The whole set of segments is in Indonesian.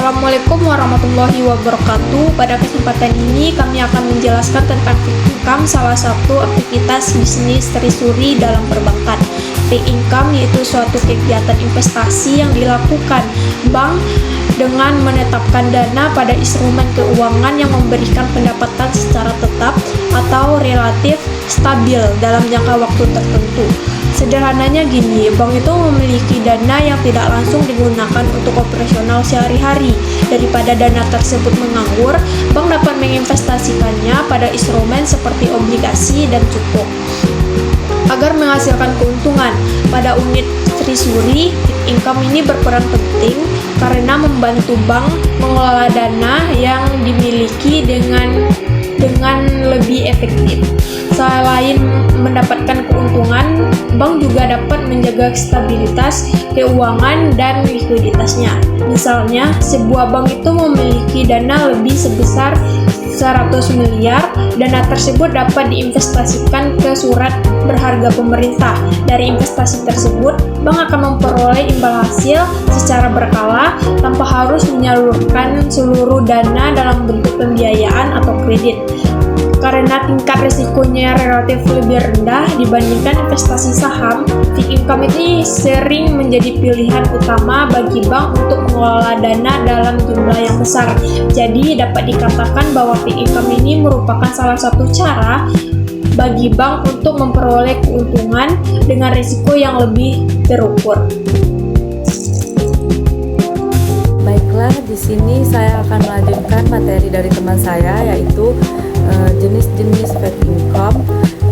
Assalamualaikum warahmatullahi wabarakatuh. Pada kesempatan ini kami akan menjelaskan tentang fixed income, salah satu aktivitas bisnis treasury dalam perbankan. Fixed income yaitu suatu kegiatan investasi yang dilakukan bank dengan menetapkan dana pada instrumen keuangan yang memberikan pendapatan secara tetap atau relatif stabil dalam jangka waktu tertentu. Sederhananya gini, bank itu memiliki dana yang tidak langsung digunakan untuk operasional sehari-hari. Daripada dana tersebut menganggur, bank dapat menginvestasikannya pada instrumen seperti obligasi dan cukuk agar menghasilkan keuntungan. Pada unit treasury, fixed income ini berperan penting karena membantu bank mengelola dana yang dimiliki dengan lebih efektif. Selain mendapatkan keuntungan, bank juga dapat menjaga stabilitas keuangan dan likuiditasnya. Misalnya, sebuah bank itu memiliki dana lebih sebesar 100 miliar, dana tersebut dapat diinvestasikan ke surat berharga pemerintah. Dari investasi tersebut, bank akan memperoleh imbal hasil secara berkala tanpa harus menyalurkan seluruh dana dalam bentuk pembiayaan atau kredit. Karena tingkat risikonya relatif lebih rendah dibandingkan investasi saham, fixed income ini sering menjadi pilihan utama bagi bank untuk mengelola dana dalam jumlah yang besar. Jadi dapat dikatakan bahwa fixed income ini merupakan salah satu cara bagi bank untuk memperoleh keuntungan dengan risiko yang lebih terukur. Baiklah, di sini saya akan melanjutkan materi dari teman saya, yaitu jenis-jenis fixed income.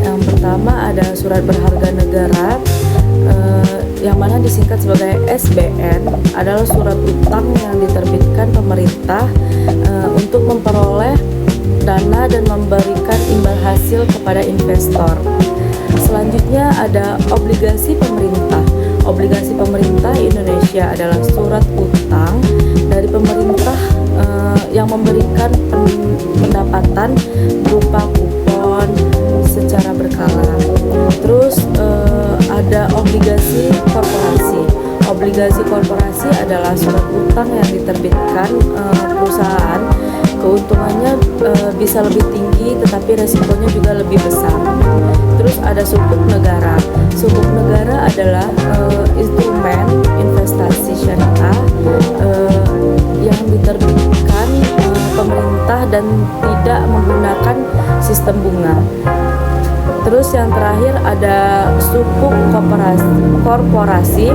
Yang pertama ada surat berharga negara, yang mana disingkat sebagai SBN, adalah surat utang yang diterbitkan pemerintah untuk memperoleh dana dan memberikan imbal hasil kepada investor. Selanjutnya ada obligasi pemerintah. Obligasi pemerintah Indonesia adalah surat utang dari pemerintah yang memberikan pendapatan berupa kupon secara berkala. Terus ada obligasi korporasi. Obligasi korporasi adalah surat utang yang diterbitkan perusahaan. Keuntungannya bisa lebih tinggi, tetapi resikonya juga lebih besar. Terus ada sukuk negara. Sukuk negara adalah instrumen investasi syariah yang diterbitkan pemerintah dan tidak menggunakan sistem bunga. Terus yang terakhir ada sukuk korporasi.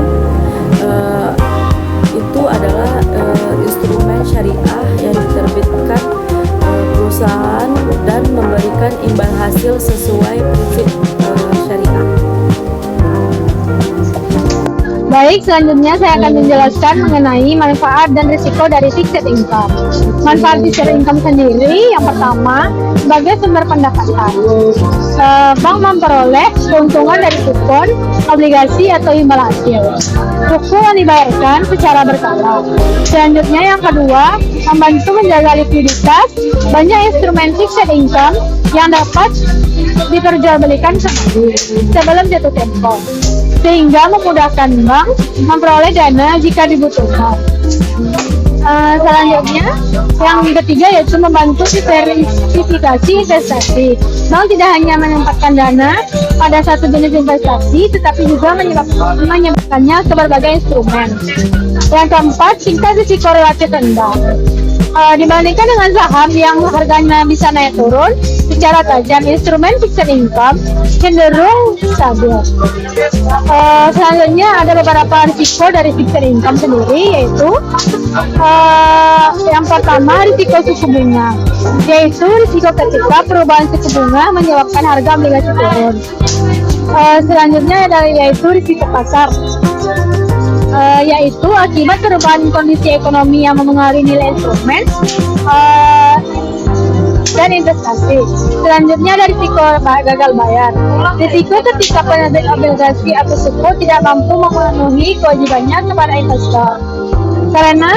Itu adalah instrumen syariah yang diterbitkan perusahaan dan memberikan imbal hasil sesuai prinsip syariah. Baik, selanjutnya saya akan menjelaskan mengenai manfaat dan risiko dari fixed income. Manfaat fixed income sendiri, yang pertama, sebagai sumber pendapatan. Bank memperoleh keuntungan dari kupon, obligasi, atau imbal hasil. Suku yang dibayarkan secara berkala. Selanjutnya, yang kedua, membantu menjaga likuiditas. Banyak instrumen fixed income yang dapat diperjualbelikan kembali sebelum jatuh tempo, sehingga memudahkan bank memperoleh dana jika dibutuhkan. Selanjutnya, yang ketiga yaitu membantu diversifikasi investasi. Bank tidak hanya menempatkan dana pada satu jenis investasi, tetapi juga menyebarkannya ke berbagai instrumen. Yang keempat, tingkat risiko relatif rendah. Dibandingkan dengan saham yang harganya bisa naik turun secara tajam, instrumen fixed income cenderung stabil. Selanjutnya ada beberapa risiko dari fixed income sendiri, yaitu yang pertama risiko suku bunga, yaitu risiko ketika perubahan suku bunga menyebabkan harga obligasi turun. Selanjutnya yaitu risiko pasar, yaitu akibat perubahan kondisi ekonomi yang mempengaruhi nilai instrumen dan investasi. Selanjutnya ada risiko gagal bayar. Risiko ketika penerbit obligasi atau suku tidak mampu memenuhi kewajibannya kepada investor, karena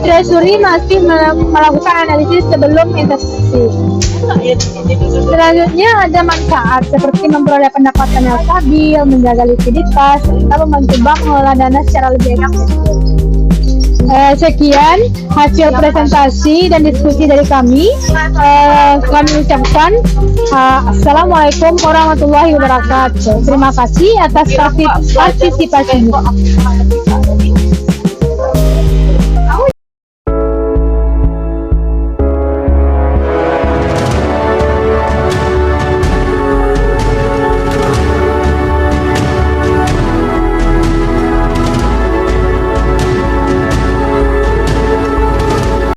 treasury masih melakukan analisis sebelum investasi. Selanjutnya ada manfaat seperti memperoleh pendapatan yang stabil, menjaga likuiditas, serta membantu bank mengelola dana secara lebih efektif. Sekian hasil presentasi dan diskusi dari kami. Kami ucapkan Assalamualaikum warahmatullahi wabarakatuh. Terima kasih atas partisipasinya.